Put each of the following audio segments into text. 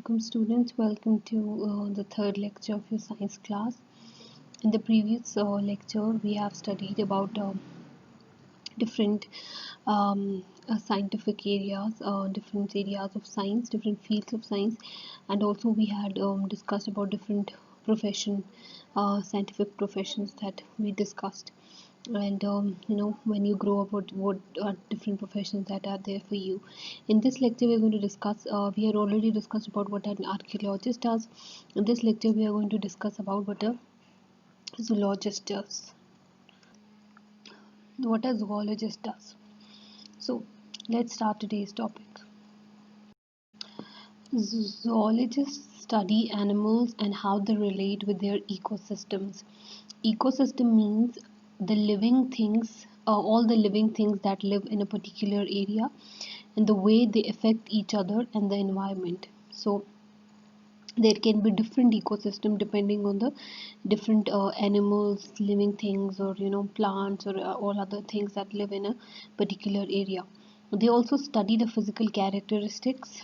welcome students. Welcome to the third lecture of your science class. In the previous lecture, we have studied about different scientific areas, different areas of science, different fields of science, and also we had discussed about different scientific professions that we discussed. And when you grow up, what are different professions that are there for you. In this lecture we're going to discuss, we had already discussed about what an archaeologist does. In this lecture we are going to discuss about what a zoologist does, what a zoologist does. So let's start today's topic. Zoologists study animals and how they relate with their ecosystems. Ecosystem means the living things, all the living things that live in a particular area, and the way they affect each other and the environment. So there can be different ecosystem depending on the different animals, living things, or plants, or all other things that live in a particular area. They also study the physical characteristics,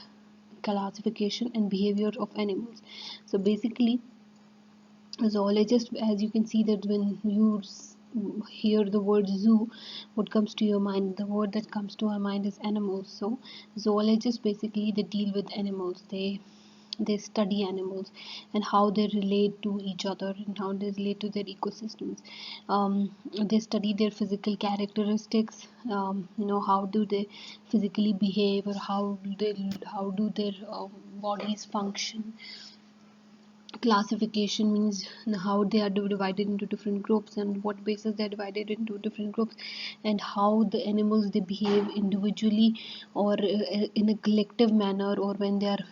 classification and behavior of animals. So basically, zoologist, as you can see that when you hear the word zoo, what comes to your mind, the word that comes to our mind is animals. So zoologists basically they deal with animals. They study animals and how they relate to each other and how they relate to their ecosystems. They study their physical characteristics. How do they physically behave, or how do their bodies function. Classification means how they are divided into different groups and what basis they are divided into different groups, and how the animals they behave individually or in a collective manner, or when they are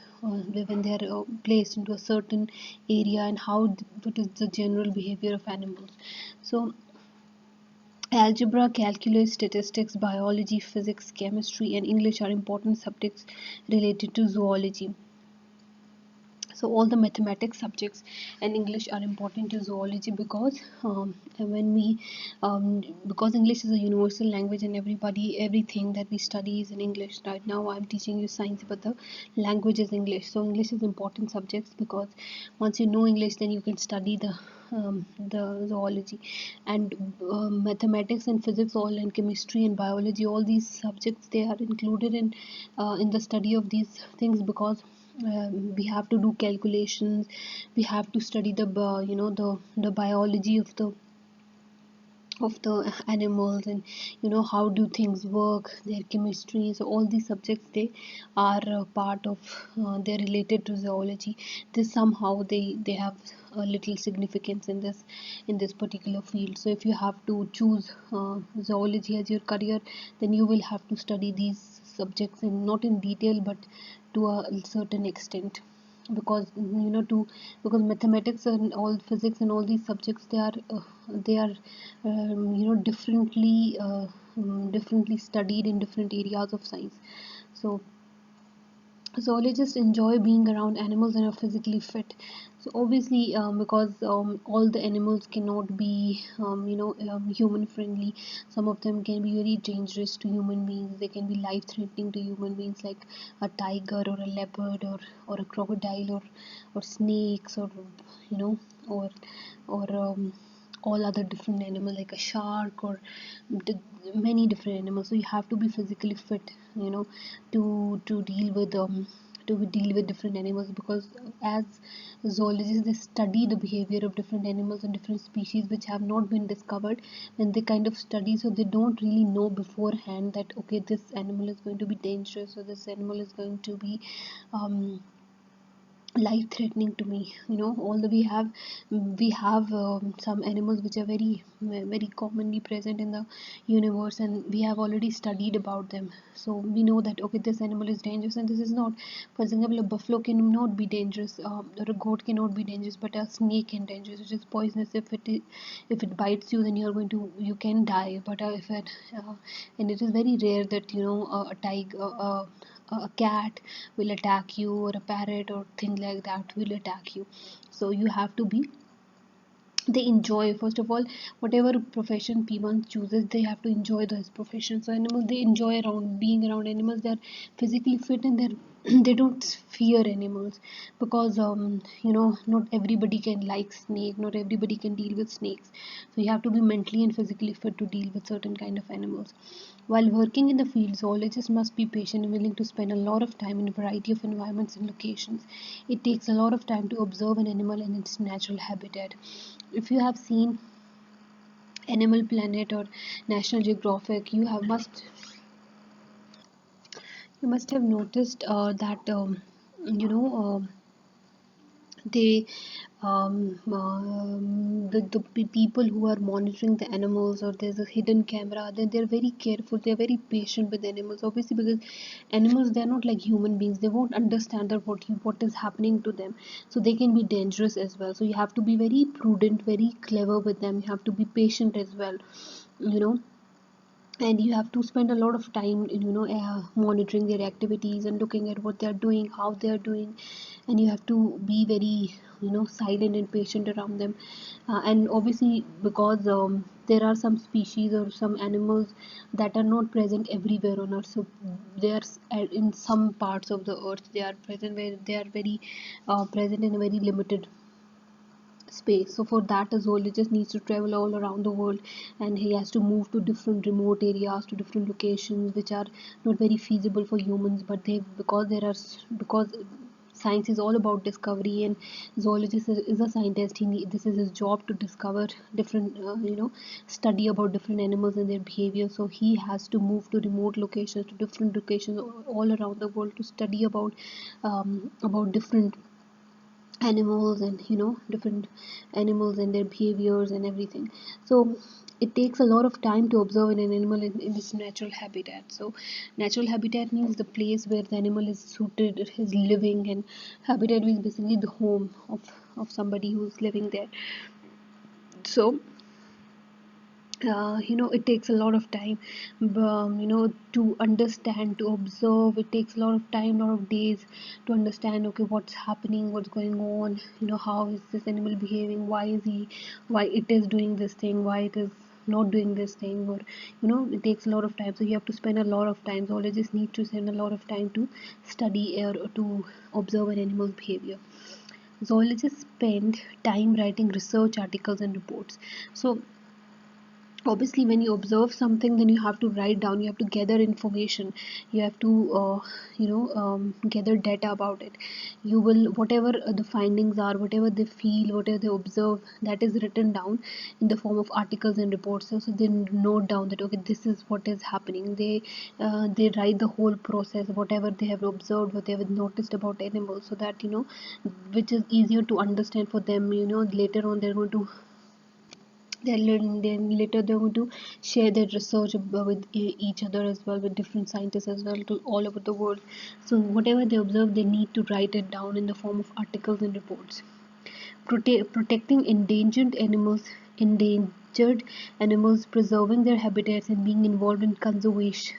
placed into a certain area, and what is the general behavior of animals. So algebra, calculus, statistics, biology, physics, chemistry and English are important subjects related to zoology. So all the mathematics subjects and English are important to zoology, because when we because English is a universal language and everything that we study is in English. Right now I'm teaching you science, but the language is English. So English is important subjects, because once you know English, then you can study the zoology. And mathematics and physics, all, and chemistry and biology, all these subjects, they are included in the study of these things, because we have to do calculations, we have to study the biology of the animals, and how do things work, their chemistry. So all these subjects, they are part of they're related to zoology. This somehow they have a little significance in this particular field. So if you have to choose zoology as your career, then you will have to study these subjects, and not in detail but to a certain extent, because because mathematics and all physics and all these subjects, they are differently studied in different areas of science. So zoologists enjoy being around animals and are physically fit. So obviously, because all the animals cannot be human friendly. Some of them can be very dangerous to human beings. They can be life threatening to human beings, like a tiger or a leopard, or a crocodile, or snakes, or you know or or all other different animals, like a shark, or many different animals. So you have to be physically fit, to deal with different animals, because as zoologists, they study the behavior of different animals and different species which have not been discovered. And they kind of study, so they don't really know beforehand that okay, this animal is going to be dangerous, or this animal is going to be life threatening to me. Although we have some animals which are very commonly present in the universe, and we have already studied about them. So we know that okay, this animal is dangerous and this is not. For example, a buffalo cannot be dangerous, or a goat cannot be dangerous, but a snake can dangerous, which is poisonous. If it bites you, then you can die. But if it and it is very rare that a tiger, a cat will attack you, or a parrot or thing like that will attack you. So you have to be they enjoy. First of all, whatever profession people chooses, they have to enjoy this profession. So animals, they enjoy around being around animals. They're physically fit, and they're they don't fear animals, because not everybody can like snake, not everybody can deal with snakes. So you have to be mentally and physically fit to deal with certain kind of animals. While working in the field, zoologists must be patient and willing to spend a lot of time in a variety of environments and locations. It takes a lot of time to observe an animal in its natural habitat. If you have seen Animal Planet or National Geographic, you must have noticed that they people who are monitoring the animals, or there's a hidden camera, then they're very careful, they're very patient with animals, obviously, because animals, they're not like human beings. They won't understand that what is happening to them, so they can be dangerous as well. So you have to be very prudent, very clever with them. You have to be patient as well, you know and you have to spend a lot of time in monitoring their activities and looking at what they are doing, how they are doing. And you have to be very silent and patient around them. And obviously, because there are some species or some animals that are not present everywhere on earth. So they are in some parts of the earth, they are present, where they are very present in a very limited space. So for that, a zoologist needs to travel all around the world, and he has to move to different remote areas, to different locations which are not very feasible for humans. But they because there are because science is all about discovery, and zoologist is a scientist. This is his job, to discover different study about different animals and their behavior. So he has to move to remote locations, to different locations all around the world, to study about different animals, and different animals and their behaviors and everything. So it takes a lot of time to observe an animal in its natural habitat. So natural habitat means the place where the animal is suited, is living. And habitat means basically the home of somebody who's living there. So it takes a lot of time, to understand, to observe. It takes a lot of time, lot of days, to understand, okay, what's happening, what's going on, how is this animal behaving, why it is doing this thing, why it is not doing this thing. Or it takes a lot of time. So you have to spend a lot of time. Zoologists need to spend a lot of time to study or to observe an animal's behavior. Zoologists spend time writing research articles and reports. So obviously, when you observe something, then you have to write down, you have to gather information, you have to gather data about it. You will, whatever the findings are, whatever they feel, whatever they observe, that is written down in the form of articles and reports. So they note down that, okay, this is what is happening. They write the whole process, whatever they have observed, whatever noticed about animals, so that which is easier to understand for them. Later on, they're going to then later they're going to share their research with each other as well, with different scientists as well, to all over the world. So whatever they observe, they need to write it down in the form of articles and reports. Protecting endangered animals, preserving their habitats, and being involved in conservation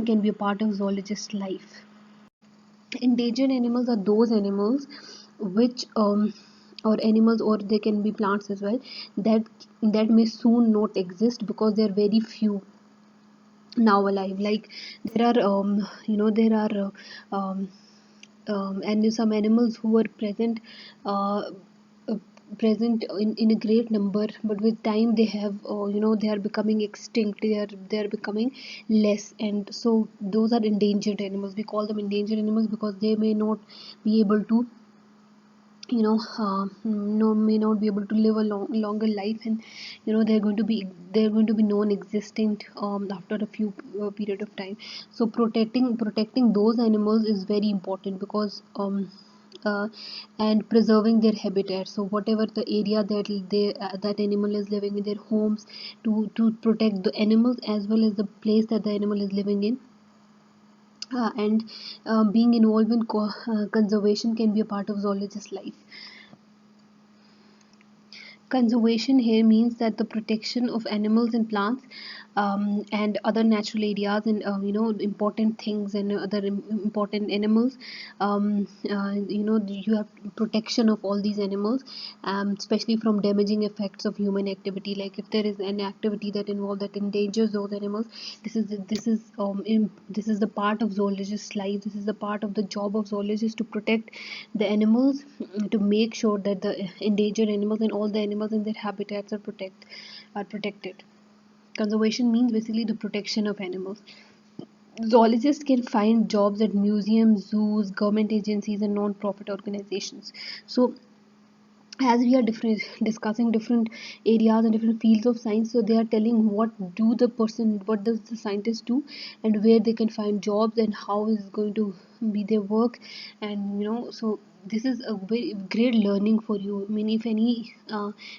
can be a part of zoologist life. Endangered animals are those animals which or animals, or they can be plants as well, that may soon not exist, because there are very few now alive. Like there are there are and some animals who were uh, uh, present in a great number, but with time they have they are becoming extinct, they are becoming less. And so those are endangered animals. We call them endangered animals because they may not be able to no may not be able to live a longer life. And they're going to be non-existent after a few period of time. So protecting those animals is very important, because uh, and preserving their habitat. So whatever the area that animal is living in, their homes, to protect the animals as well as the place that the animal is living in. And being involved in conservation can be a part of zoologist life. Conservation here means that the protection of animals and plants, and other natural areas, and important things, and other important animals. You have protection of all these animals, especially from damaging effects of human activity. Like if there is an activity that endangers those animals, this is the part of zoologist's life. This is the part of the job of zoologists, to protect the animals, to make sure that the endangered animals and all the animals in their habitats are protected. Conservation means basically the protection of animals. Zoologists can find jobs at museums, zoos, government agencies, and non-profit organizations. So as we are discussing different areas and different fields of science, so they are telling what does the scientist do, and where they can find jobs, and how is going to be their work. And so this is a very great learning for you. I mean, if any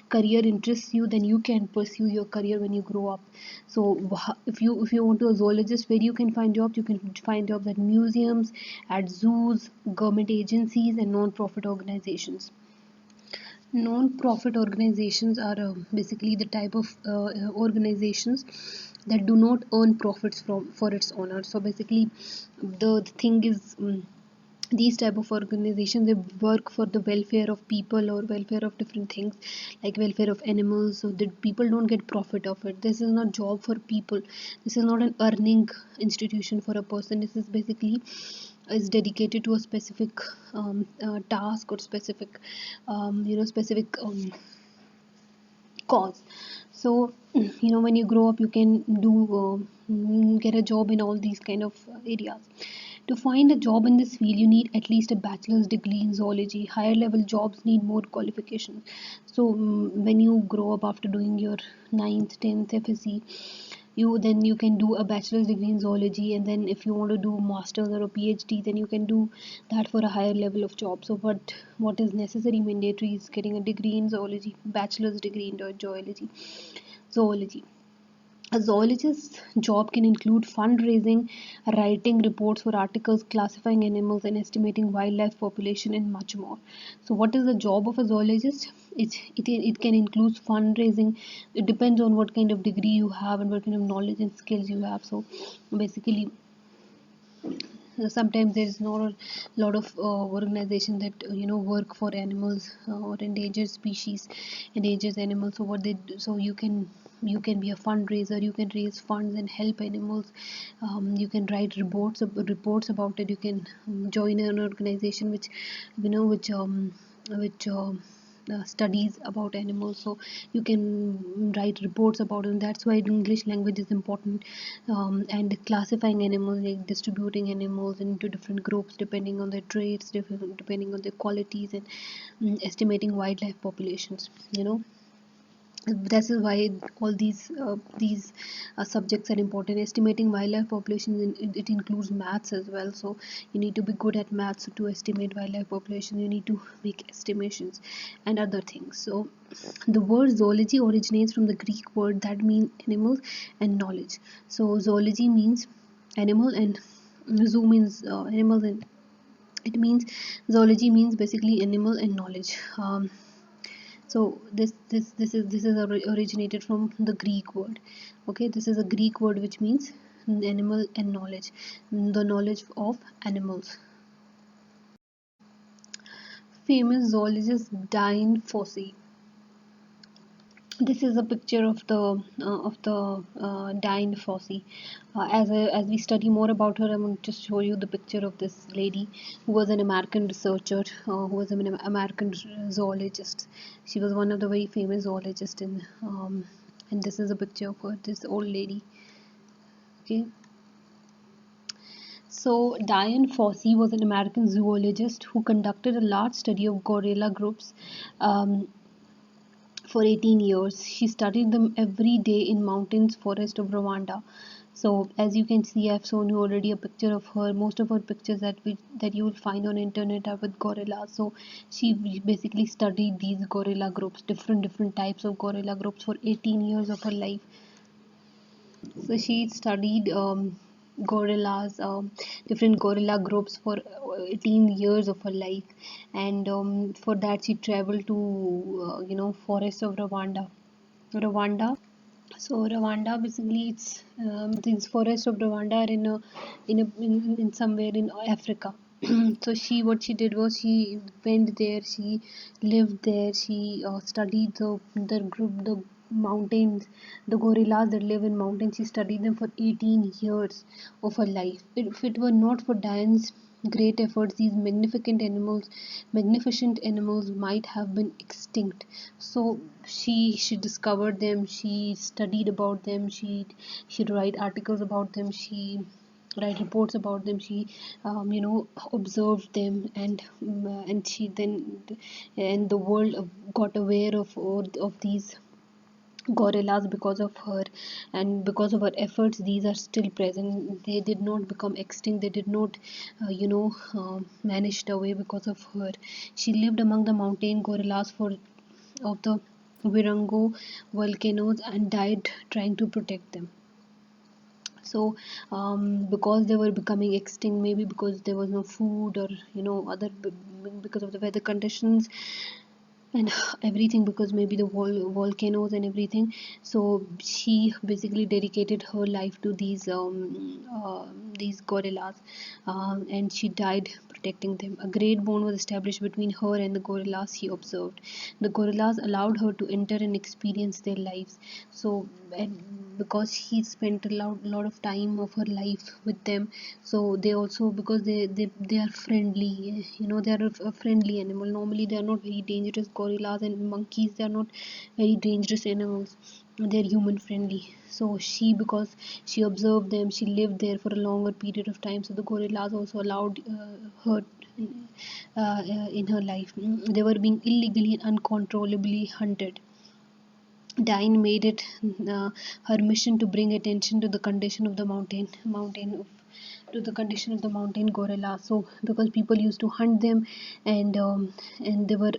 career interests you, then you can pursue your career when you grow up. So if you want to a zoologist, where you can find jobs, you can find jobs at museums, at zoos, government agencies, and non-profit organizations. Non-profit organizations are basically the type of organizations that do not earn profits from for its owners. So basically, the thing is, these type of organizations, they work for the welfare of people, or welfare of different things, like welfare of animals, so that people don't get profit of it. This is not job for people. This is not an earning institution for a person. This is basically is dedicated to a specific task, or specific cause. So when you grow up, you can do get a job in all these kind of areas. To find a job in this field, you need at least a bachelor's degree in zoology. Higher level jobs need more qualifications. So when you grow up after doing your 9th 10th FSC, you can do a bachelor's degree in zoology, and then if you want to do masters or a PhD, then you can do that for a higher level of job. So what is necessary, mandatory, is getting a degree in zoology, bachelor's degree in zoology. A zoologist's job can include fundraising, writing reports for articles, classifying animals, and estimating wildlife population, and much more. So, what is the job of a zoologist? It can include fundraising. It depends on what kind of degree you have and what kind of knowledge and skills you have. So, basically, sometimes there is not a lot of organization that work for animals, or endangered species, endangered animals. So what they do, so you can be a fundraiser, you can raise funds and help animals. You can write reports about it. You can join an organization which you know which studies about animals, so you can write reports about them. That's why English language is important. And classifying animals, like distributing animals into different groups depending on their traits, depending on their qualities, and estimating wildlife populations. This is why all these subjects are important. Estimating wildlife populations, it includes maths as well. So you need to be good at maths to estimate wildlife population. You need to make estimations and other things. So the word zoology originates from the Greek word that means animals and knowledge. So zoology means animal, and zoo means animals, and it means zoology means basically animal and knowledge. So this is originated from the Greek word. Okay, this is a Greek word which means animal and knowledge, the knowledge of animals. Famous zoologist Dian Fossey. This is a picture of the Dian Fossey. As we study more about her, I'm going to just show you the picture of this lady who was an American researcher, who was an American zoologist. She was one of the very famous zoologists and this is a picture of her, this old lady. Okay. So Dian Fossey was an American zoologist who conducted a large study of gorilla groups. For 18 years. She studied them every day in mountains forest of Rwanda. So as you can see, I've shown you already a picture of her. Most of her pictures that you will find on internet are with gorillas. So she basically studied these gorilla groups, different types of gorilla groups, for 18 years of her life. So she studied gorillas, different gorilla groups for 18 years of her life. And for that she traveled to forest of Rwanda. So Rwanda, basically, it's these forests of Rwanda are in somewhere in Africa. So what she did was she went there, she lived there, she studied the mountains, the gorillas that live in mountains. She studied them for 18 years of her life. If it were not for Diane's great efforts, these magnificent animals might have been extinct. So she discovered them, she studied about them, she write articles about them, she write reports about them, she observed them, and she then and the world got aware of these gorillas because of her, and because of her efforts these are still present. They did not become extinct, they did not vanished away because of her. She lived among the mountain gorillas for of the Virango volcanoes and died trying to protect them. So because they were becoming extinct, maybe because there was no food, or other because of the weather conditions and everything, because maybe the volcanoes and everything. So she basically dedicated her life to these gorillas, and she died protecting them. A great bond was established between her and the gorillas she observed. The gorillas allowed her to enter and experience their lives. So, and because she spent a lot of time of her life with them, so they also, because they are friendly, they are a friendly animal. Normally they are not very dangerous. Gorillas and monkeys, they are not very dangerous animals, they are human friendly. So she, because she observed them, she lived there for a longer period of time, so the gorillas also allowed her in her life. They were being illegally and uncontrollably hunted. Diane made it her mission to bring attention to the condition of the to the condition of the mountain gorilla. So because people used to hunt them, and they were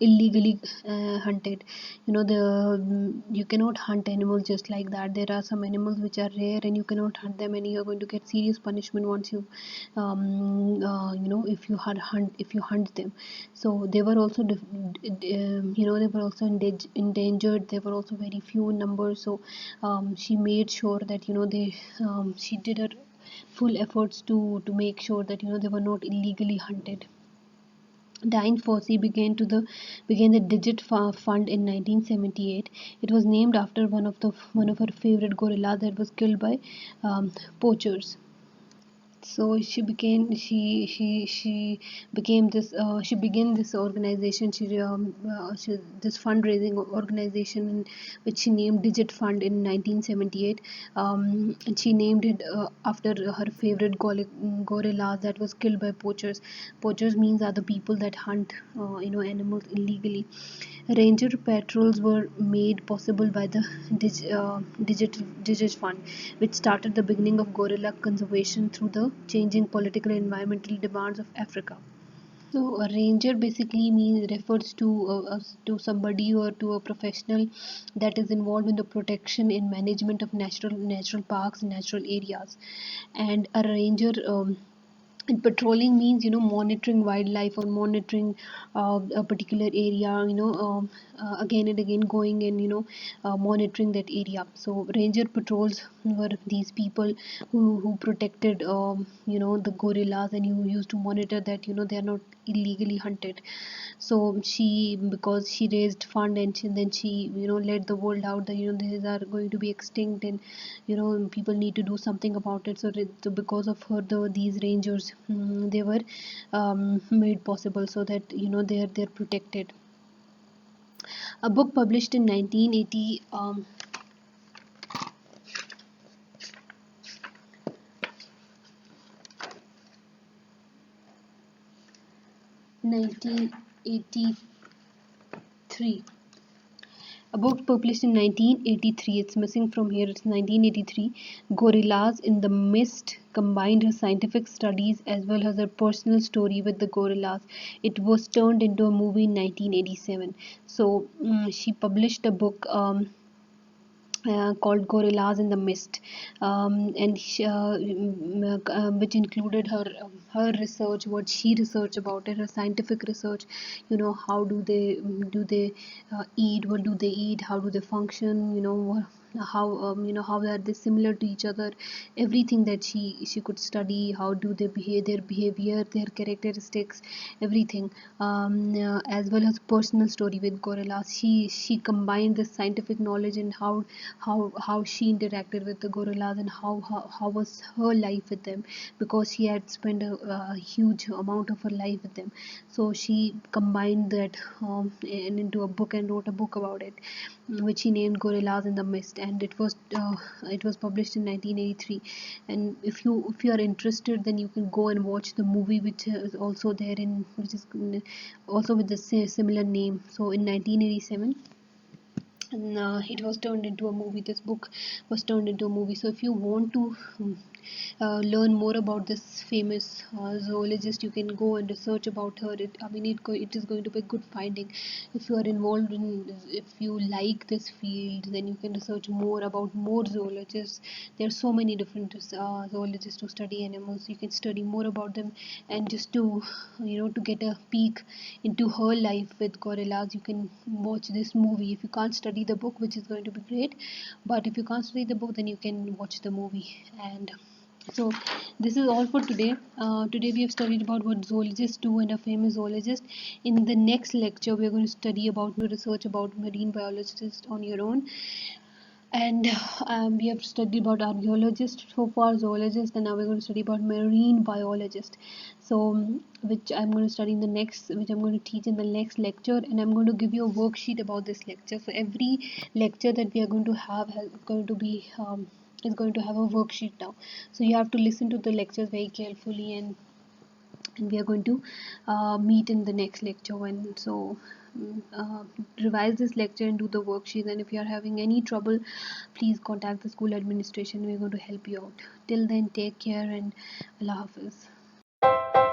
illegally hunted. You cannot hunt animals just like that. There are some animals which are rare, and you cannot hunt them, and you are going to get serious punishment once you if you hunt them. So they were also they were also endangered. They were also very few in numbers. So she made sure that she did her full efforts to make sure that they were not illegally hunted. Diane Fossey began the Digit Fund in 1978. It was named after one of her favorite gorillas that was killed by poachers. So she became this she began this organization. This fundraising organization, which she named Digit Fund in 1978. And she named it after her favorite gorilla that was killed by poachers. Poachers means are the people that hunt animals illegally. Ranger patrols were made possible by the Digit Fund, which started the beginning of gorilla conservation through the changing political and environmental demands of Africa. So a ranger basically means refers to somebody or to a professional that is involved in the protection and management of natural parks and natural areas. And a ranger and patrolling means monitoring wildlife or monitoring a particular area, again and again going and monitoring that area. So ranger patrols were these people who protected the gorillas, and you used to monitor that they are not illegally hunted. So she, because she raised fund, and then she let the world out that these are going to be extinct, and people need to do something about it. So because of her, these rangers, they were made possible, so that they're protected. A book published in 1980 1983. A book published in 1983, it's missing from here, it's 1983. Gorillas in the Mist combined her scientific studies as well as her personal story with the gorillas. It was turned into a movie in 1987. So she published a book called Gorillas in the Mist, and which included her research, what she researched about it, her scientific research. How do they eat, what do they eat, how do they function, how are they similar to each other, everything that she could study, how do they behave, their behavior, their characteristics, everything. As well as personal story with gorillas. She combined the scientific knowledge and how she interacted with the gorillas, and how was her life with them, because she had spent a huge amount of her life with them. So she combined that into a book and wrote a book about it, which he named Gorillas in the Mist, and it was published in 1983. And if you are interested, then you can go and watch the movie, which is also there in which is also with the similar name. So in 1987, and it was turned into a movie. This book was turned into a movie. So if you want to learn more about this famous zoologist, you can go and research about her. It is going to be a good finding. If you are involved in, if you like this field, then you can research more about more zoologists. There are so many different zoologists who study animals. You can study more about them, and just to get a peek into her life with gorillas, you can watch this movie. If you can't study the book, which is going to be great, but if you can't study the book, then you can watch the movie. And so this is all for today. Today we have studied about what zoologists do and a famous zoologist. In the next lecture, we are going to study about research about marine biologists on your own. And we have studied about archaeologists so far, zoologists, and now we're going to study about marine biologists. So which I'm going to study in the next, which I'm going to teach in the next lecture, and I'm going to give you a worksheet about this lecture. So every lecture that we are going to have is going to have a worksheet now. So you have to listen to the lectures very carefully, and we are going to meet in the next lecture. And so revise this lecture and do the worksheet. And if you are having any trouble, please contact the school administration. We're going to help you out. Till then, take care, and Allah Hafiz.